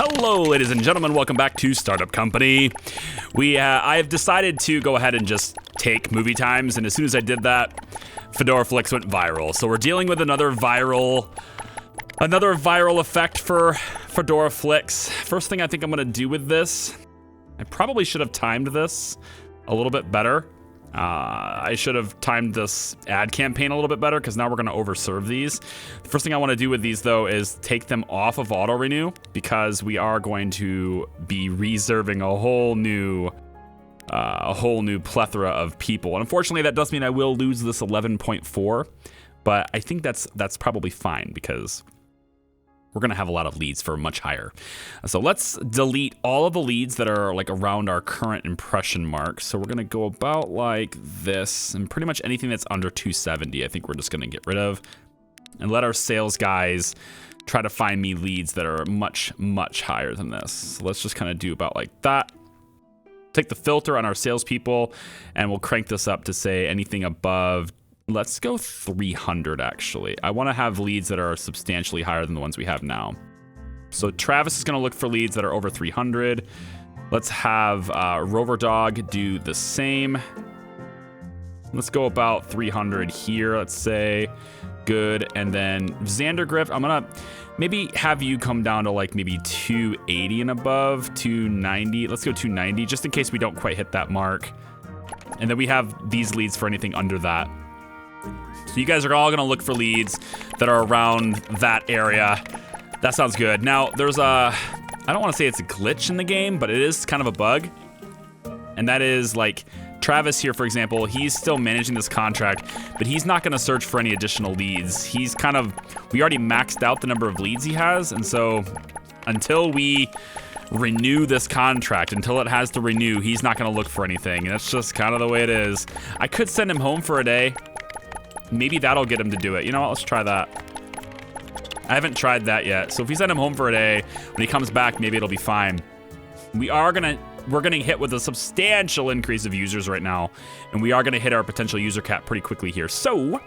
Hello, ladies and gentlemen. Welcome back to Startup Company. I have decided to go ahead and just take movie times, and as soon as I did that, Fedora Flicks went viral. So we're dealing with another viral effect for Fedora Flicks. First thing I think I'm gonna do with this, I probably should have timed this a little bit better. I should have timed this ad campaign a little bit better because now we're going to overserve these. The first thing I want to do with these, though, is take them off of auto renew because we are going to be reserving a whole new plethora of people. And unfortunately, that does mean I will lose this 11.4, but I think that's probably fine because we're going to have a lot of leads for much higher. So let's delete all of the leads that are like around our current impression mark. So we're going to go about like this, and pretty much anything that's under 270, I think we're just going to get rid of, and let our sales guys try to find me leads that are much, much higher than this. So let's just kind of do about like that. Take the filter on our salespeople, and we'll crank this up to say anything above. Let's go 300, actually. I want to have leads that are substantially higher than the ones we have now. So Travis is going to look for leads that are over 300. Let's have Rover Dog do the same. Let's go about 300 here, let's say. Good. And then Xandergrift, I'm going to maybe have you come down to like maybe 280 and above, 290. Let's go 290, just in case we don't quite hit that mark. And then we have these leads for anything under that. So you guys are all gonna look for leads that are around that area. That sounds good. Now, there's I don't wanna say it's a glitch in the game, but it is kind of a bug. And that is like, Travis here, for example, he's still managing this contract, but he's not gonna search for any additional leads. We already maxed out the number of leads he has, and so until we renew this contract, until it has to renew, he's not gonna look for anything. And that's just kind of the way it is. I could send him home for a day. Maybe that'll get him to do it. You know what? Let's try that. I haven't tried that yet. So if we send him home for a day, when he comes back, maybe it'll be fine. We're gonna hit with a substantial increase of users right now, and we are gonna hit our potential user cap pretty quickly here. So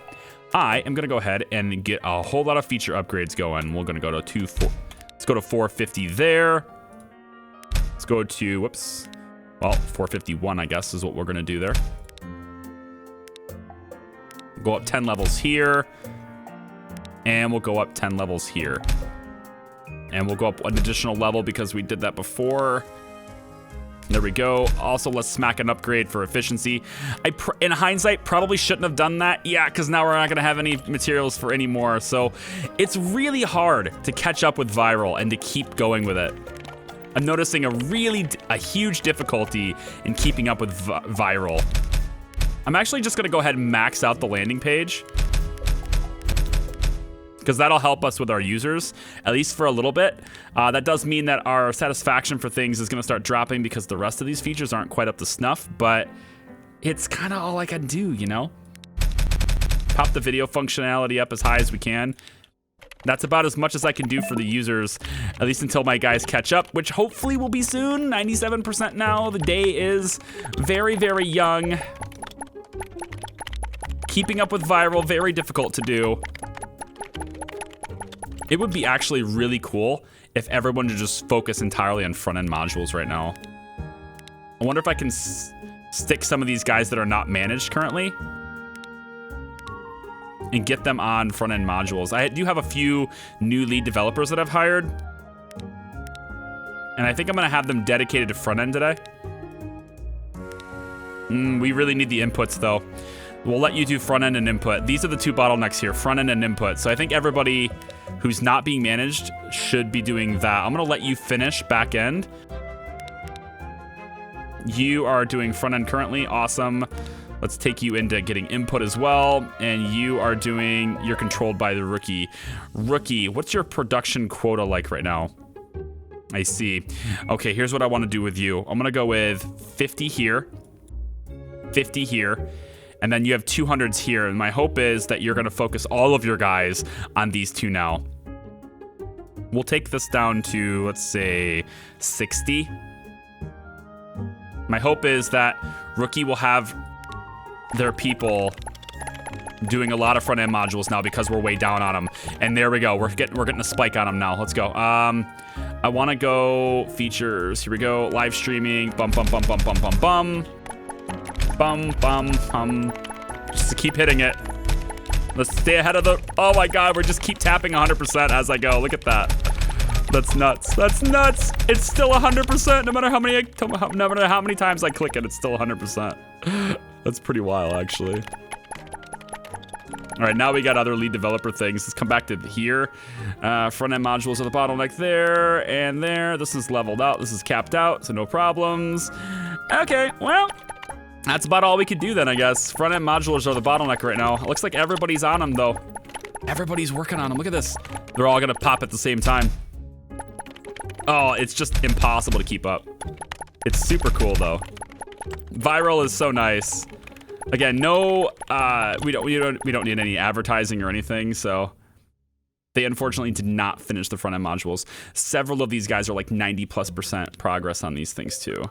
I am gonna go ahead and get a whole lot of feature upgrades going. We're gonna go to let's go to 450 there. Let's go to, whoops. Well, 451, I guess, is what we're gonna do there. Go up 10 levels here, and we'll go up 10 levels here, and we'll go up an additional level because we did that before. There we go. Also, let's smack an upgrade for efficiency. In hindsight, probably shouldn't have done that. Yeah, because now we're not going to have any materials for any more. So it's really hard to catch up with viral and to keep going with it. I'm noticing a huge difficulty in keeping up with viral. I'm actually just gonna go ahead and max out the landing page because that'll help us with our users, at least for a little bit. That does mean that our satisfaction for things is gonna start dropping because the rest of these features aren't quite up to snuff, but it's kind of all I can do, you know? Pop the video functionality up as high as we can. That's about as much as I can do for the users, at least until my guys catch up, which hopefully will be soon. 97% now. The day is very, very young. Keeping up with viral, very difficult to do. It would be actually really cool if everyone would just focus entirely on front-end modules right now. I wonder if I can stick some of these guys that are not managed currently and get them on front-end modules. I do have a few new lead developers that I've hired, and I think I'm gonna have them dedicated to front-end today. We really need the inputs though. We'll let you do front end and input. These are the two bottlenecks here, front end and input. So I think everybody who's not being managed should be doing that. I'm gonna let you finish back end. You are doing front end currently, awesome. Let's take you into getting input as well. And you're controlled by the rookie. Rookie, what's your production quota like right now? I see. Okay, here's what I wanna do with you. I'm gonna go with 50 here, 50 here, and then you have 200s here. And my hope is that you're gonna focus all of your guys on these two now. We'll take this down to, let's say, 60. My hope is that Rookie will have their people doing a lot of front end modules now because we're way down on them. And there we go. We're getting a spike on them now. Let's go. I want to go features. Here we go. Live streaming. Bum bum bum bum bum bum bum. Bum bum bum. Just to keep hitting it. Let's stay ahead of the. Oh my God, we're just keep tapping 100% as I go. Look at that. That's nuts. That's nuts. It's still 100%. No matter how many times I click it, it's still 100%. That's pretty wild, actually. All right, now we got other lead developer things. Let's come back to here. Front-end modules are the bottleneck there and there. This is leveled out. This is capped out, so no problems. Okay, well, that's about all we could do then, I guess. Front-end modules are the bottleneck right now. It looks like everybody's on them, though. Everybody's working on them. Look at this. They're all gonna pop at the same time. Oh, it's just impossible to keep up. It's super cool, though. Viral is so nice. Again, no, we don't need any advertising or anything, so they unfortunately did not finish the front end modules. Several of these guys are like 90+% progress on these things too.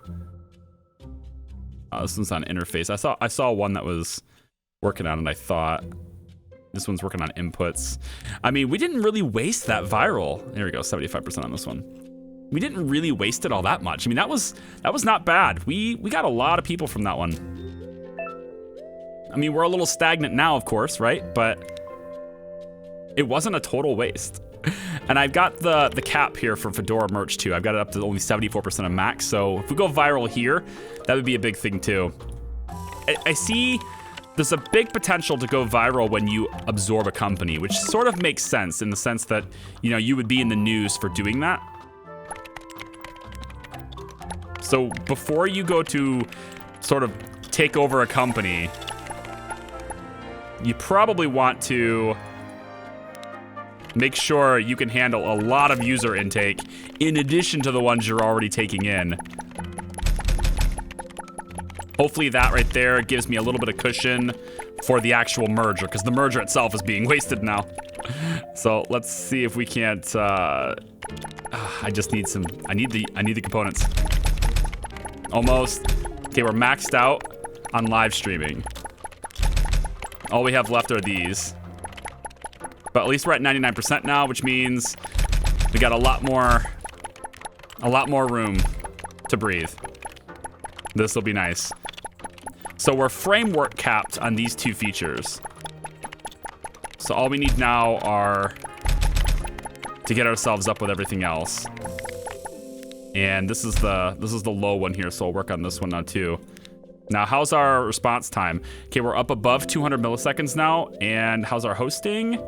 This one's on interface. I saw one that was working on it. I thought this one's working on inputs. I mean, we didn't really waste that viral. There we go, 75% on this one. We didn't really waste it all that much. I mean, that was not bad. We got a lot of people from that one. I mean, we're a little stagnant now, of course, right? But it wasn't a total waste. And I've got the cap here for Fedora merch too. I've got it up to only 74% of max. So if we go viral here, that would be a big thing too. I see there's a big potential to go viral when you absorb a company, which sort of makes sense in the sense that, you know, you would be in the news for doing that. So before you go to sort of take over a company, you probably want to make sure you can handle a lot of user intake in addition to the ones you're already taking in. Hopefully that right there gives me a little bit of cushion for the actual merger, because the merger itself is being wasted now. So let's see if we can't, I just need some, I need the components. Almost. Okay, we're maxed out on live streaming. All we have left are these. But at least we're at 99% now, which means we got a lot more room to breathe. This will be nice. So we're framework capped on these two features. So all we need now are to get ourselves up with everything else. And this is the low one here, so I'll work on this one now too. Now, how's our response time? Okay, we're up above 200 milliseconds now. And how's our hosting?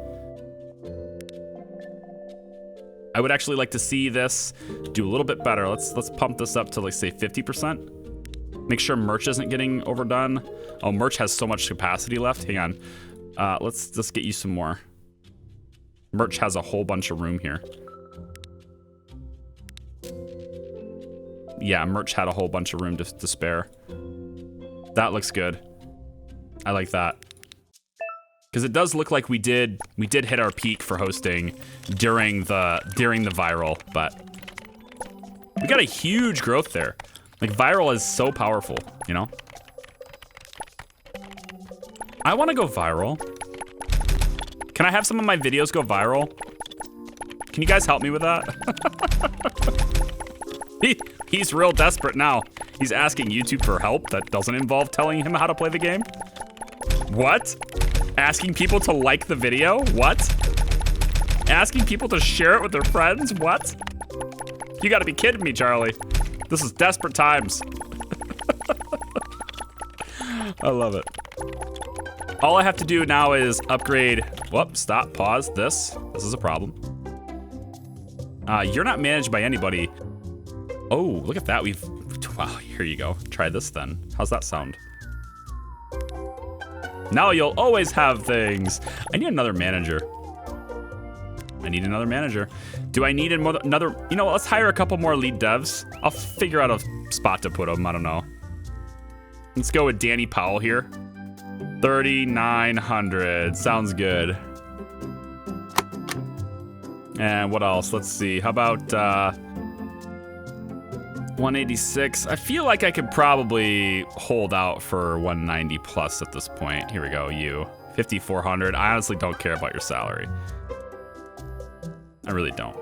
I would actually like to see this do a little bit better. Let's pump this up to, like, say 50%. Make sure merch isn't getting overdone. Oh, merch has so much capacity left. Hang on. Let's just get you some more. Merch has a whole bunch of room here. Yeah, merch had a whole bunch of room to spare. That looks good. I like that. Because it does look like we did hit our peak for hosting during the viral, but we got a huge growth there. Like, viral is so powerful, you know? I want to go viral. Can I have some of my videos go viral? Can you guys help me with that? He's real desperate now. He's asking YouTube for help that doesn't involve telling him how to play the game. What? Asking people to like the video? What? Asking people to share it with their friends? What? You gotta be kidding me, Charlie. This is desperate times. I love it. All I have to do now is upgrade. Whoop, stop, pause, this. This is a problem. You're not managed by anybody. Oh, look at that. Wow, here you go. Try this then. How's that sound? Now you'll always have things. I need another manager. I need another manager. Do I need another? You know what? Let's hire a couple more lead devs. I'll figure out a spot to put them. I don't know. Let's go with Danny Powell here. 3,900. Sounds good. And what else? Let's see. How about 186? I feel like I could probably hold out for 190 plus at this point. Here we go. You 5,400. I honestly don't care about your salary. I really don't.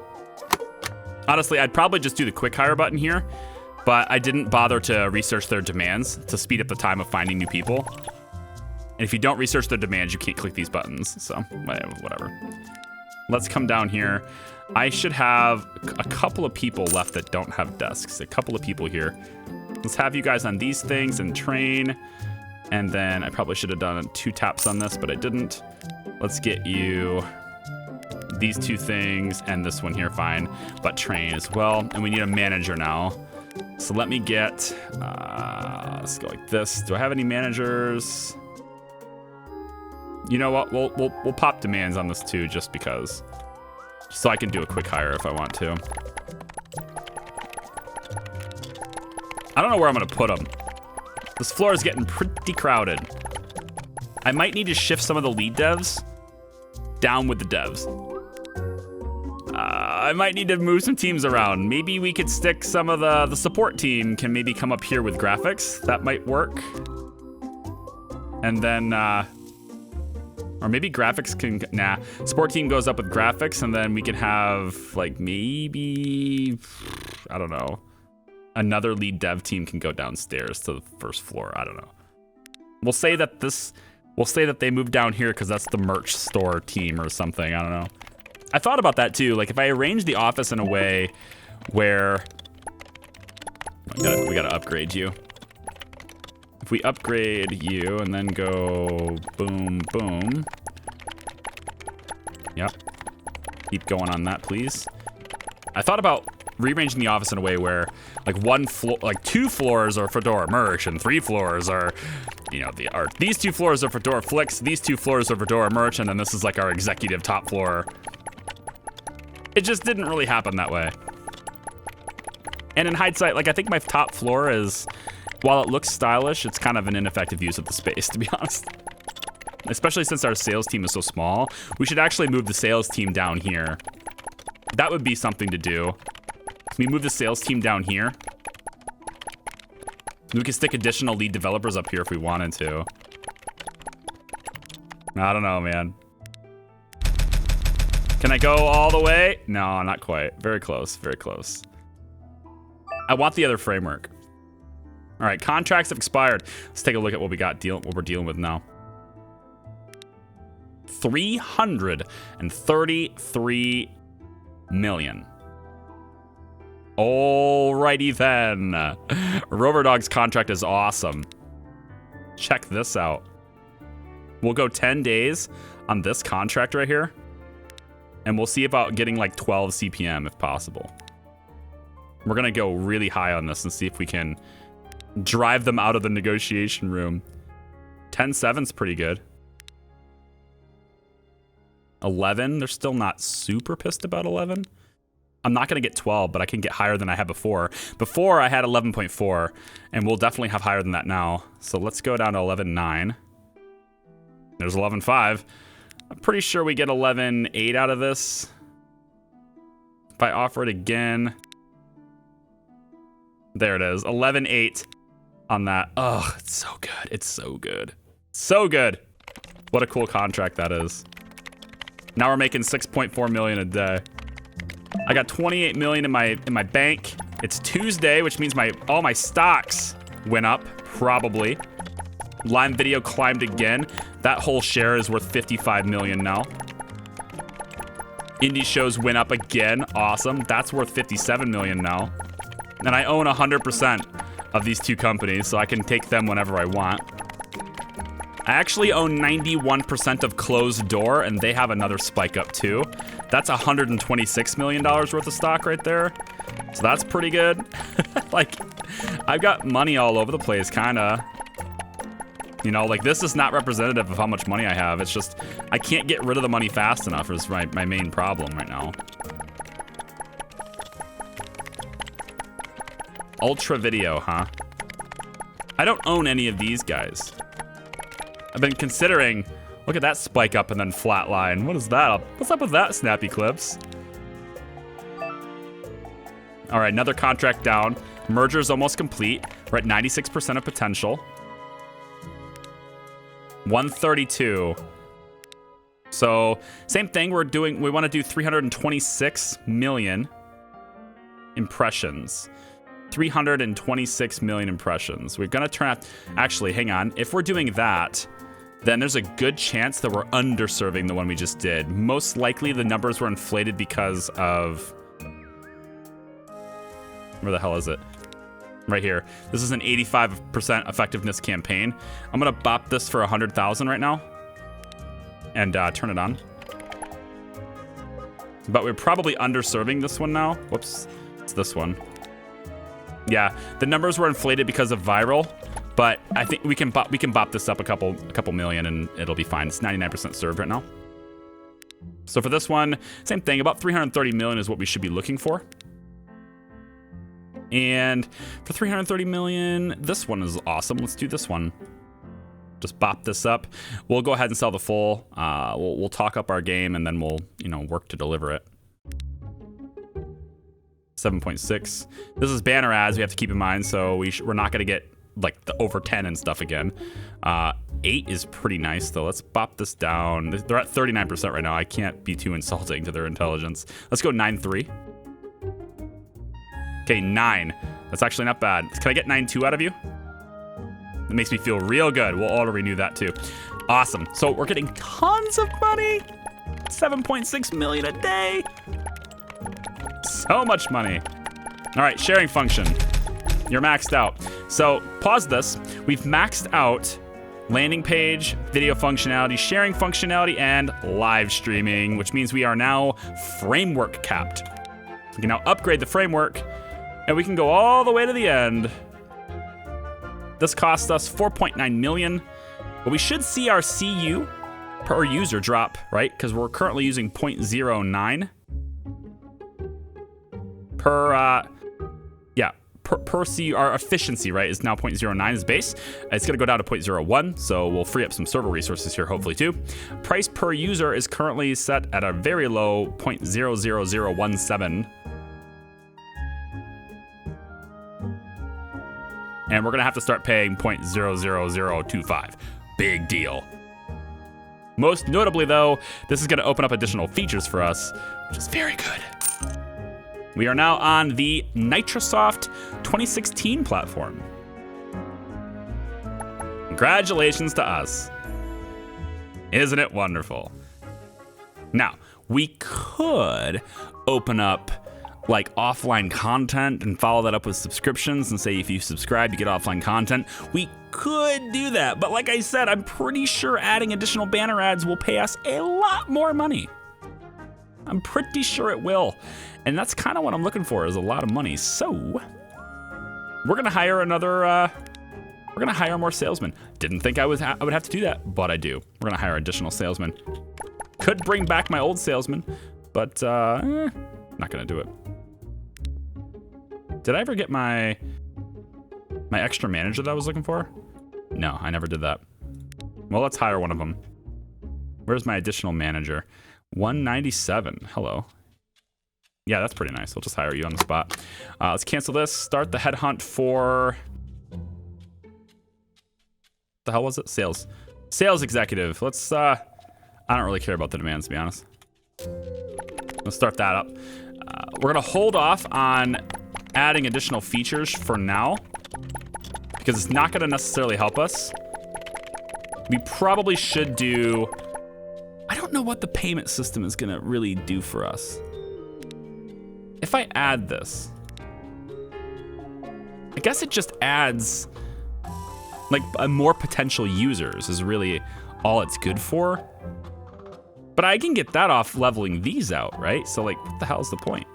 Honestly, I'd probably just do the quick hire button here, but I didn't bother to research their demands to speed up the time of finding new people. And if you don't research their demands, you can't click these buttons. So whatever. Let's come down here. I should have a couple of people left that don't have desks. A couple of people here. Let's have you guys on these things and train. And then I probably should have done 2 taps on this, but I didn't. Let's get you these 2 things and this one here, fine. But train as well. And we need a manager now. So let me get, let's go like this. Do I have any managers? You know what? We'll pop demands on this too, just because. So I can do a quick hire if I want to. I don't know where I'm gonna put them. This floor is getting pretty crowded. I might need to shift some of the lead devs down with the devs. I might need to move some teams around. Maybe we could stick some of the support team can maybe come up here with graphics. That might work. And then, or maybe graphics can, nah. Support team goes up with graphics and then we can have like maybe, I don't know. Another lead dev team can go downstairs to the first floor. I don't know. We'll say that they move down here because that's the merch store team or something. I don't know. I thought about that too. Like if I arrange the office in a way where we gotta upgrade you. If we upgrade you and then go boom, boom. Yep. Keep going on that, please. I thought about rearranging the office in a way where like 2 floors are Fedora merch and 3 floors are, you know, these 2 floors are Fedora Flicks, these 2 floors are Fedora merch, and then this is like our executive top floor. It just didn't really happen that way. And in hindsight, like I think my top floor is, while it looks stylish, it's kind of an ineffective use of the space, to be honest. Especially since our sales team is so small. We should actually move the sales team down here. That would be something to do. Can we move the sales team down here? We can stick additional lead developers up here if we wanted to. I don't know, man. Can I go all the way? No, not quite. Very close, very close. I want the other framework. All right, contracts have expired. Let's take a look at what we got, what we're dealing with now. 333 million. Alrighty then. Rover Dog's contract is awesome. Check this out. We'll go 10 days on this contract right here. And we'll see about getting like 12 CPM if possible. We're gonna go really high on this and see if we can drive them out of the negotiation room. 10-7's pretty good. 11, they're still not super pissed about 11. I'm not gonna get 12, but I can get higher than I had before. Before I had 11.4, and we'll definitely have higher than that now. So let's go down to 11.9. There's 11.5. I'm pretty sure we get 11.8 out of this. If I offer it again. There it is, 11.8 on that. Oh, it's so good, it's so good. So good. What a cool contract that is. Now we're making 6.4 million a day. I got 28 million in my bank. It's Tuesday, which means all my stocks went up, probably. Lime Video climbed again. That whole share is worth 55 million now. Indie shows went up again. Awesome. That's worth 57 million now. And I own 100% of these 2 companies, so I can take them whenever I want. I actually own 91% of Closed Door, and they have another spike up too. That's $126 million worth of stock right there. So that's pretty good. Like, I've got money all over the place, kinda. You know, like this is not representative of how much money I have. It's just, I can't get rid of the money fast enough is my main problem right now. Ultra Video, huh? I don't own any of these guys. I've been considering, look at that spike up and then flatline. What is that? What's up with that, Snappy Clips? All right, another contract down. Merger's almost complete. We're at 96% of potential. 132. So same thing, we want to do 326 million impressions. 326 million impressions. We're gonna turn out, actually, hang on. If we're doing that, then there's a good chance that we're underserving the one we just did. Most likely the numbers were inflated because of, where the hell is it? Right here. This is an 85% effectiveness campaign. I'm gonna bop this for 100,000 right now and turn it on. But we're probably underserving this one now. Whoops, it's this one. Yeah, the numbers were inflated because of viral, but I think we can bop this up a couple million and it'll be fine. It's 99% served right now. So for this one, same thing, about 330 million is what we should be looking for. And for 330 million, this one is awesome. Let's do this one. Just bop this up. We'll go ahead and sell the full. We'll talk up our game and then we'll, work to deliver it. 7.6. This is banner ads, we have to keep in mind, so we're not gonna get like the over 10 and stuff again. 8 is pretty nice though. Let's bop this down. They're at 39% right now. I can't be too insulting to their intelligence. Let's go 9.3. Okay, 9. That's actually not bad. Can I get 9.2 out of you? It makes me feel real good. We'll auto renew that too. Awesome. So we're getting tons of money. 7.6 million a day. So much money. All right, sharing function. You're maxed out. So pause this. We've maxed out landing page, video functionality, sharing functionality, and live streaming, which means we are now framework capped. We can now upgrade the framework and we can go all the way to the end. This cost us 4.9 million, but we should see our CU per user drop, right? Because we're currently using 0.09 per CU. Our efficiency, right, is now 0.09 as base. It's gonna go down to 0.01, so we'll free up some server resources here, hopefully too. Price per user is currently set at a very low 0.00017. And we're gonna have to start paying 0.00025. Big deal. Most notably though, this is gonna open up additional features for us, which is very good. We are now on the Nitrosoft 2016 platform. Congratulations to us. Isn't it wonderful? Now, we could open up like offline content and follow that up with subscriptions and say if you subscribe you get offline content. We could do that, but like I said, I'm pretty sure adding additional banner ads will pay us a lot more money. I'm pretty sure it will. And that's kind of what I'm looking for, is a lot of money. So we're gonna hire we're gonna hire more salesmen. Didn't think I would have to do that, but I do. We're gonna hire additional salesmen. Could bring back my old salesman, but not gonna do it. Did I ever get my extra manager that I was looking for? No, I never did that. Well, let's hire one of them. Where's my additional manager? 197. Hello. Yeah, that's pretty nice. We'll just hire you on the spot. Let's cancel this. Start the headhunt for... the hell was it? Sales. Sales executive. Let's, I don't really care about the demands, to be honest. Let's start that up. We're gonna hold off on adding additional features for now because it's not gonna necessarily help us. We probably should do... I don't know what the payment system is gonna really do for us. If I add this, I guess it just adds like more potential users is really all it's good for. But I can get that off leveling these out, right? So like, what the hell is the point?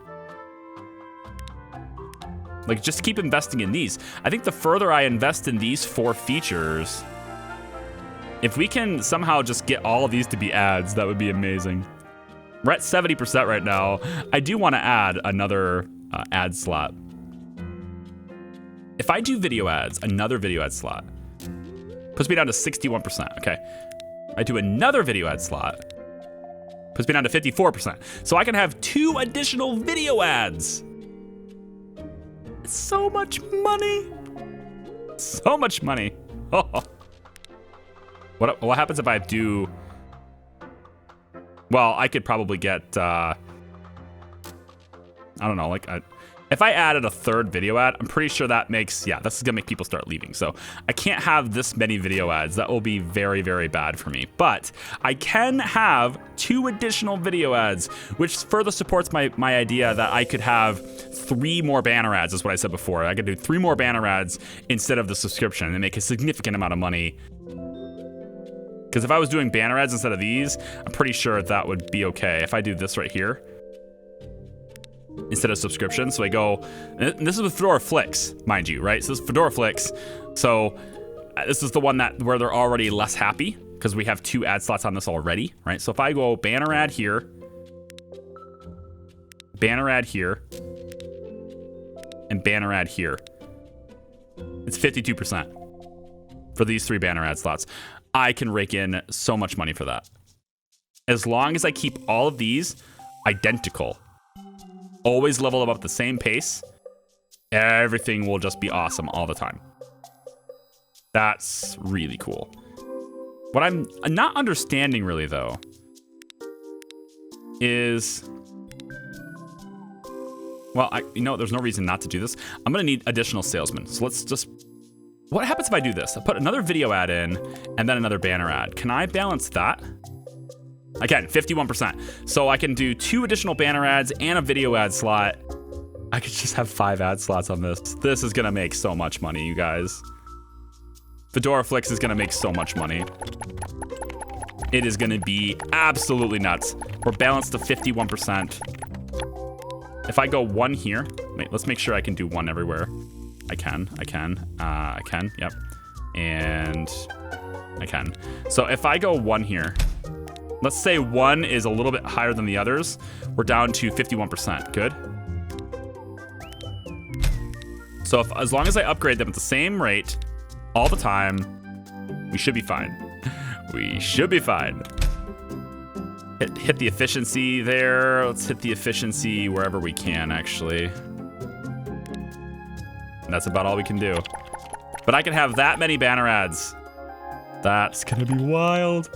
Like, just keep investing in these. I think the further I invest in these 4 features, if we can somehow just get all of these to be ads, that would be amazing. We're at 70% right now. I do want to add another ad slot. If I do video ads, another video ad slot, puts me down to 61%, okay. I do another video ad slot, puts me down to 54%. So I can have 2 additional video ads. It's so much money. So much money. Oh. What happens if I do... Well, I could probably get, I don't know, like, if I added a third video ad, I'm pretty sure that makes, yeah, this is gonna make people start leaving. So I can't have this many video ads. That will be very, very bad for me. But I can have 2 additional video ads, which further supports my idea that I could have 3 more banner ads, is what I said before. I could do 3 more banner ads instead of the subscription and make a significant amount of money. Because if I was doing banner ads instead of these, I'm pretty sure that would be okay. If I do this right here, instead of subscription. So I go, and this is with Fedora Flicks, mind you, right? So this is Fedora Flicks. So this is the one where they're already less happy because we have 2 ad slots on this already, right? So if I go banner ad here, and banner ad here, it's 52% for these 3 banner ad slots. I can rake in so much money for that. As long as I keep all of these identical, always level them up at the same pace, everything will just be awesome all the time. That's really cool. What I'm not understanding really though is, well, there's no reason not to do this. I'm gonna need additional salesmen. So let's just, what happens if I do this? I put another video ad in and then another banner ad. Can I balance that? Again, 51%. So I can do 2 additional banner ads and a video ad slot. I could just have 5 ad slots on this. This is gonna make so much money, you guys. Fedora Flicks is gonna make so much money. It is gonna be absolutely nuts. We're balanced to 51%. If I go 1 here, wait, let's make sure I can do 1 everywhere. I can, yep. And I can. So if I go 1 here, let's say 1 is a little bit higher than the others. We're down to 51%. Good. So as long as I upgrade them at the same rate all the time, we should be fine. We should be fine. Hit the efficiency there. Let's hit the efficiency wherever we can, actually. And that's about all we can do. But I can have that many banner ads. That's gonna be wild.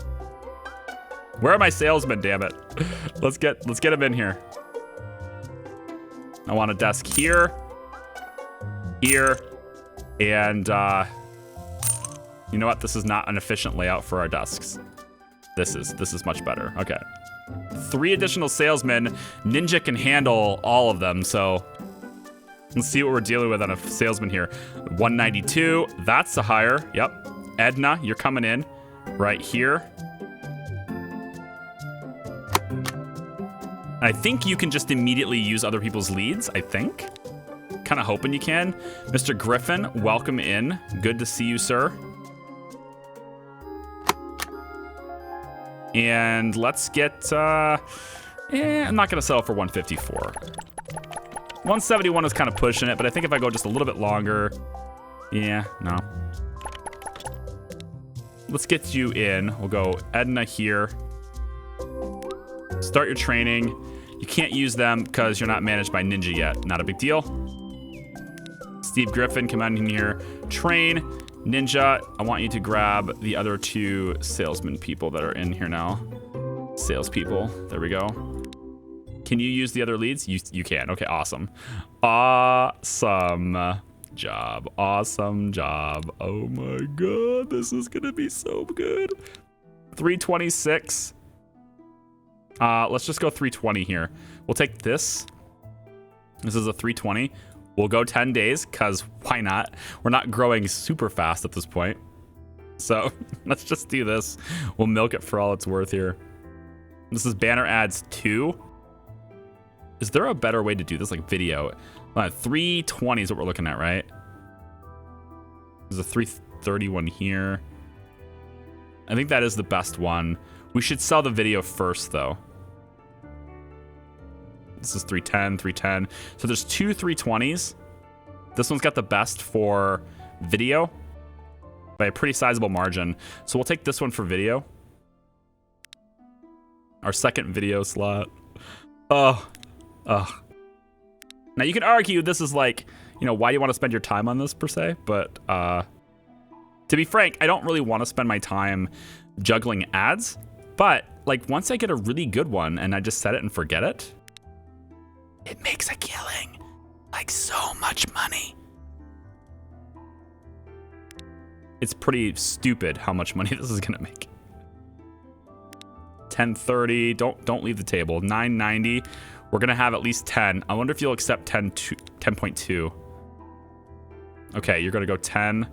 Where are my salesmen, damn it? Let's get them in here. I want a desk here, and you know what? This is not an efficient layout for our desks. This is much better. Okay. 3 additional salesmen. Ninja can handle all of them, so let's see what we're dealing with on a salesman here. 192, that's a higher. Yep. Edna, you're coming in right here. I think you can just immediately use other people's leads, I think. Kind of hoping you can. Mr. Griffin, welcome in. Good to see you, sir. And let's get, I'm not gonna settle for 154. 171 is kind of pushing it, but I think if I go just a little bit longer, yeah, no. Let's get you in. We'll go Edna here. Start your training. You can't use them because you're not managed by Ninja yet. Not a big deal. Steve Griffin, come out in here. Train. Ninja, I want you to grab the other 2 salesman people that are in here now. Salespeople. There we go. Can you use the other leads? You can. Okay, awesome. Awesome job. Awesome job. Oh my god, this is gonna be so good. 326. Let's just go 320 here. We'll take this. This is a 320. We'll go 10 days, because why not? We're not growing super fast at this point. So let's just do this. We'll milk it for all it's worth here. This is banner ads 2. Is there a better way to do this? Like video. 320 is what we're looking at, right? There's a 331 here. I think that is the best one. We should sell the video first, though. This is 310, 310. So there's 2 320s. This one's got the best for video by a pretty sizable margin. So we'll take this one for video. Our second video slot. Oh. Now you could argue this is like, why do you want to spend your time on this per se? But to be frank, I don't really want to spend my time juggling ads. But like once I get a really good one and I just set it and forget it, it makes a killing. Like so much money. It's pretty stupid how much money this is gonna make. 1030, don't leave the table. 990, we're gonna have at least 10. I wonder if you'll accept 10.2. Okay, you're gonna go 10.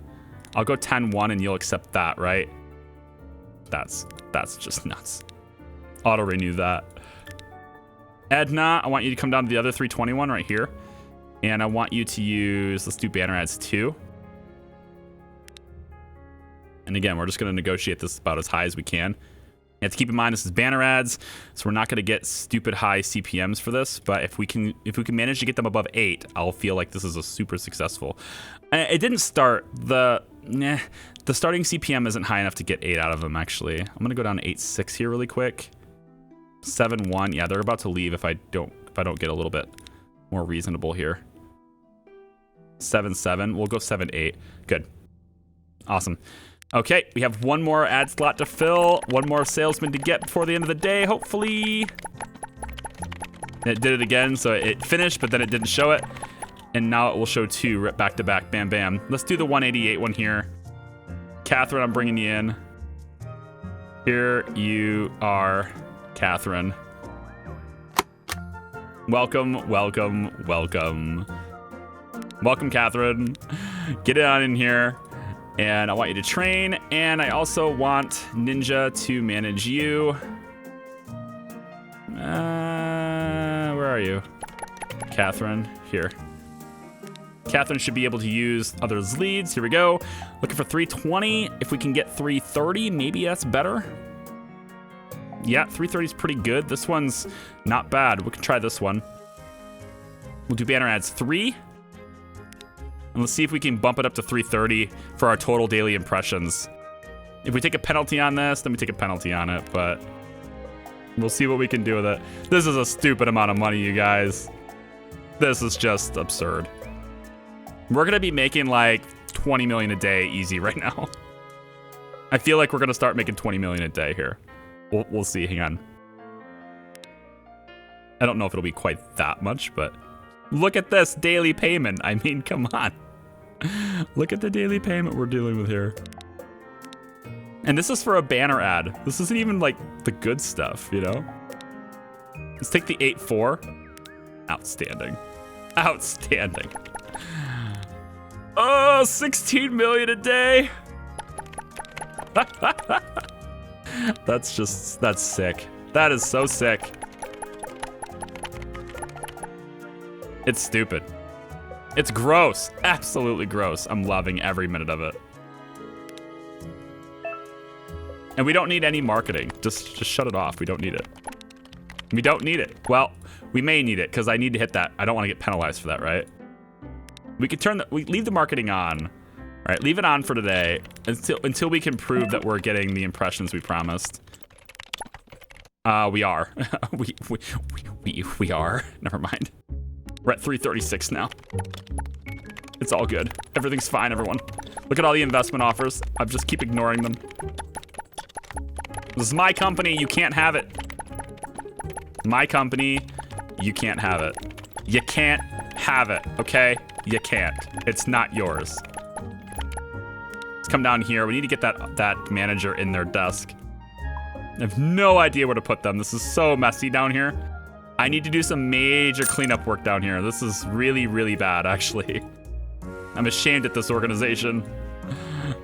I'll go 10.1 and you'll accept that, right? That's just nuts. Auto renew that. Edna, I want you to come down to the other 321 right here. And I want you to use, let's do banner ads 2. And again, we're just gonna negotiate this about as high as we can. You have to keep in mind this is banner ads, so we're not gonna get stupid high CPMs for this, but if we can manage to get them above 8, I'll feel like this is a super successful. It didn't start, the starting CPM isn't high enough to get 8 out of them actually. I'm gonna go down to 8.6 here really quick. 7.1, yeah, they're about to leave if I don't get a little bit more reasonable here. 7.7, we'll go 7.8, good. Awesome. Okay, we have one more ad slot to fill, one more salesman to get before the end of the day, hopefully. And it did it again, so it finished, but then it didn't show it. And now it will show 2 right back to back, bam, bam. Let's do the 188 one here. Catherine, I'm bringing you in. Here you are, Catherine. Welcome, welcome, welcome. Welcome, Catherine. Get it on in here. And I want you to train, and I also want Ninja to manage you. Where are you? Catherine, here. Catherine should be able to use others' leads. Here we go. Looking for 320. If we can get 330, maybe that's better. Yeah, 330 is pretty good. This one's not bad. We can try this one. We'll do banner ads 3. And let's see if we can bump it up to 330 for our total daily impressions. If we take a penalty on this, then we take a penalty on it, but we'll see what we can do with it. This is a stupid amount of money, you guys. This is just absurd. We're gonna be making like 20 million a day easy right now. I feel like we're gonna start making 20 million a day here. We'll see, hang on. I don't know if it'll be quite that much, but look at this daily payment. I mean, come on. Look at the daily payment we're dealing with here. And this is for a banner ad. This isn't even like the good stuff, you know? Let's take the 8.4. Outstanding. Outstanding. Oh, 16 million a day. That's sick. That is so sick. It's stupid. It's gross. Absolutely gross. I'm loving every minute of it. And we don't need any marketing. Just shut it off. We don't need it. We don't need it. Well, we may need it because I need to hit that. I don't want to get penalized for that, right? We could we leave the marketing on. All right, leave it on for today until we can prove that we're getting the impressions we promised. We are. we are. Never mind. We're at 336 now. It's all good. Everything's fine, everyone. Look at all the investment offers. I just keep ignoring them. This is my company. You can't have it. My company. You can't have it. You can't have it, okay? You can't. It's not yours. Let's come down here. We need to get that manager in their desk. I have no idea where to put them. This is so messy down here. I need to do some major cleanup work down here. This is really, really bad, actually. I'm ashamed at this organization.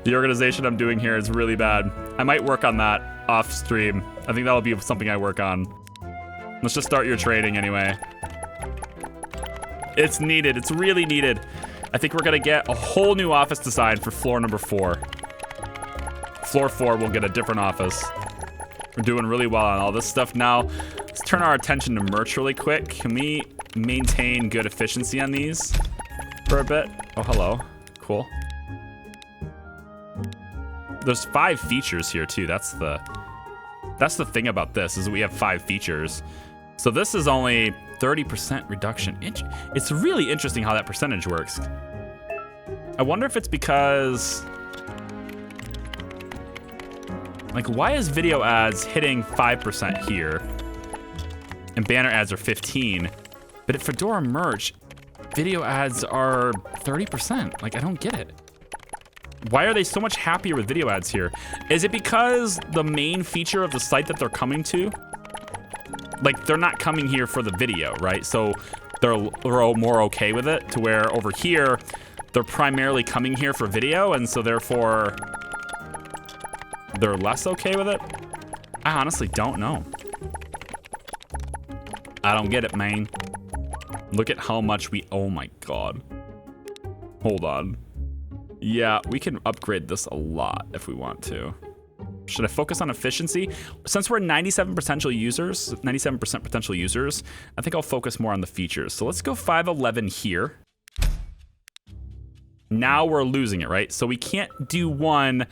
The organization I'm doing here is really bad. I might work on that off stream. I think that'll be something I work on. Let's just start your training anyway. It's needed. It's really needed. I think we're gonna get a whole new office design for floor number 4. Floor 4 will get a different office. We're doing really well on all this stuff now. Let's turn our attention to merch really quick. Can we maintain good efficiency on these for a bit? Oh, hello. Cool. There's 5 features here too. That's the thing about this, is that we have 5 features. So this is only 30% reduction. It's really interesting how that percentage works. I wonder if it's because Like, why is video ads hitting 5% here? And banner ads are 15. But at Fedora merch, video ads are 30%. Like, I don't get it. Why are they so much happier with video ads here? Is it because the main feature of the site that they're coming to, like, they're not coming here for the video, right? So they're more okay with it, to where over here, they're primarily coming here for video, and so therefore they're less okay with it? I honestly don't know. I don't get it, man. Look at how much we, oh my God. Hold on. Yeah, we can upgrade this a lot if we want to. Should I focus on efficiency? Since we're 97% potential users, I think I'll focus more on the features. So let's go 511 here. Now we're losing it, right? So we can't do one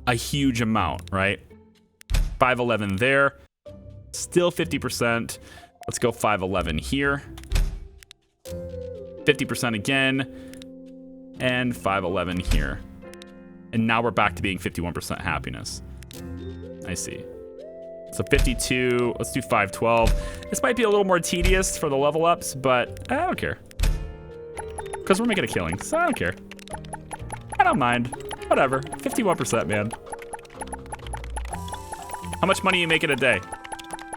a huge amount, right? 511 there, still 50%. Let's go 511 here. 50% again, and 511 here. And now we're back to being 51% happiness. I see. So 52, let's do 512. This might be a little more tedious for the level ups, but I don't care. Because we're making a killing, so I don't care. I don't mind. Whatever. 51%, man. How much money are you making a day?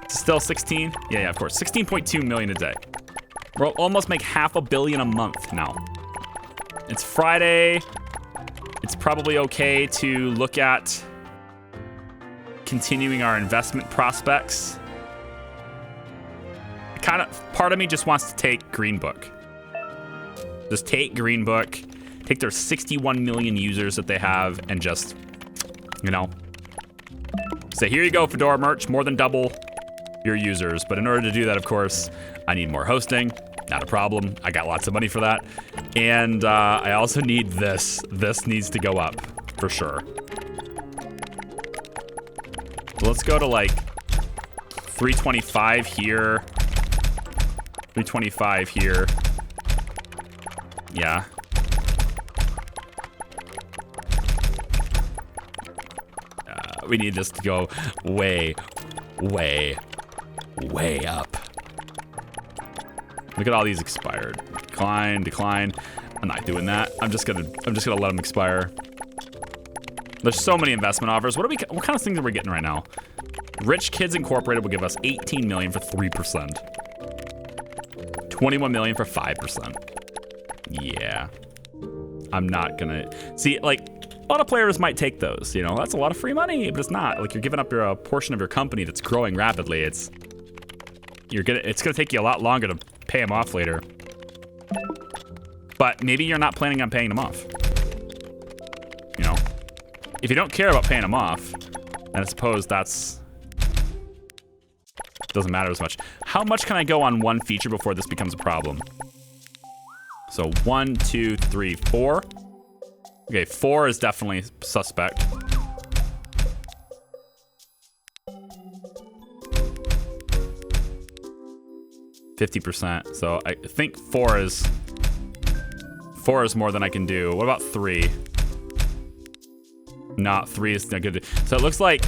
Still 16? Yeah, of course. 16.2 million a day. We'll almost make $500 million a month now. It's Friday. It's probably okay to look at continuing our investment prospects. Part of me just wants to take Green Book. Just take Green Book, take their 61 million users that they have, and just, you know, say, here you go, Fedora merch, more than double your users. But in order to do that, of course, I need more hosting. Not a problem. I got lots of money for that. And I also need this. This needs to go up for sure. So let's go to like 325 here. 325 here. Yeah. We need this to go way, way, way up. Look at all these expired. Decline, decline. I'm not doing that. I'm just gonna let them expire. There's so many investment offers. What kind of things are we getting right now? Rich Kids Incorporated will give us 18 million for 3%. 21 million for 5%. Yeah. I'm not gonna see, like, a lot of players might take those, you know, that's a lot of free money, but it's not. Like, you're giving up a portion of your company that's growing rapidly. It's gonna take you a lot longer to pay them off later. But maybe you're not planning on paying them off. You know, if you don't care about paying them off, then I suppose doesn't matter as much. How much can I go on one feature before this becomes a problem? So 1, 2, 3, 4. Okay, 4 is definitely suspect. %. So I think 4 is more than I can do. What about 3? Not 3 is not good. So it looks like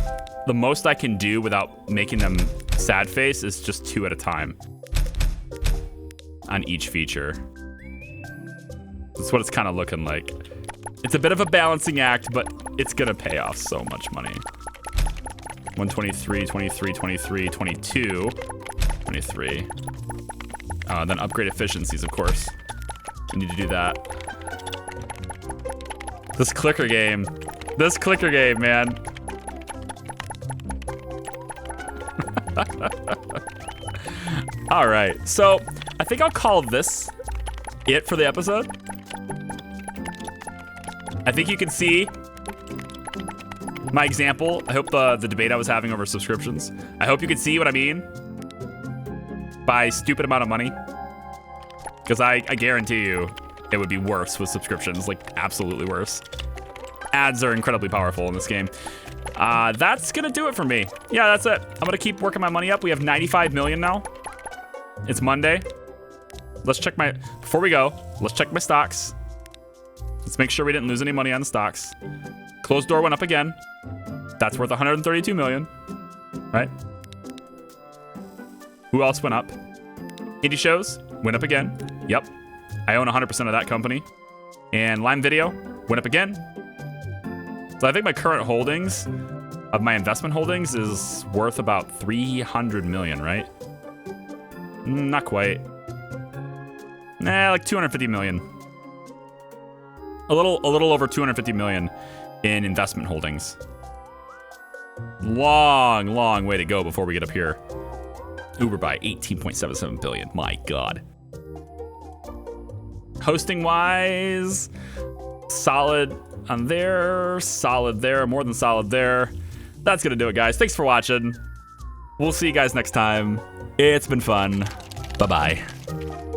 the most I can do without making them sad face is just 2 at a time on each feature. That's what it's kind of looking like. It's a bit of a balancing act, but it's gonna pay off so much money. 123, 23, 23, 22, 23. Then upgrade efficiencies, of course. We need to do that. This clicker game, man. All right, so I think I'll call this it for the episode. I think you can see my example. I hope the debate I was having over subscriptions. I hope you can see what I mean by stupid amount of money. Because I guarantee you it would be worse with subscriptions, like absolutely worse. Ads are incredibly powerful in this game. That's gonna do it for me. Yeah, that's it. I'm gonna keep working my money up. We have 95 million now. It's Monday. Before we go, let's check my stocks. Let's make sure we didn't lose any money on the stocks. Closed door went up again. That's worth 132 million, right? Who else went up? Indie shows went up again. Yep. I own 100% of that company. And Lime Video went up again. So I think my current holdings of my investment holdings is worth about 300 million, right? Not quite. Nah, like 250 million. A little over 250 million in investment holdings. Long way to go before we get up here. Uber by 18.77 billion. My God. Hosting wise, solid on there, solid there, more than solid there. That's gonna do it, guys. Thanks for watching. We'll see you guys next time. It's been fun. Bye-bye.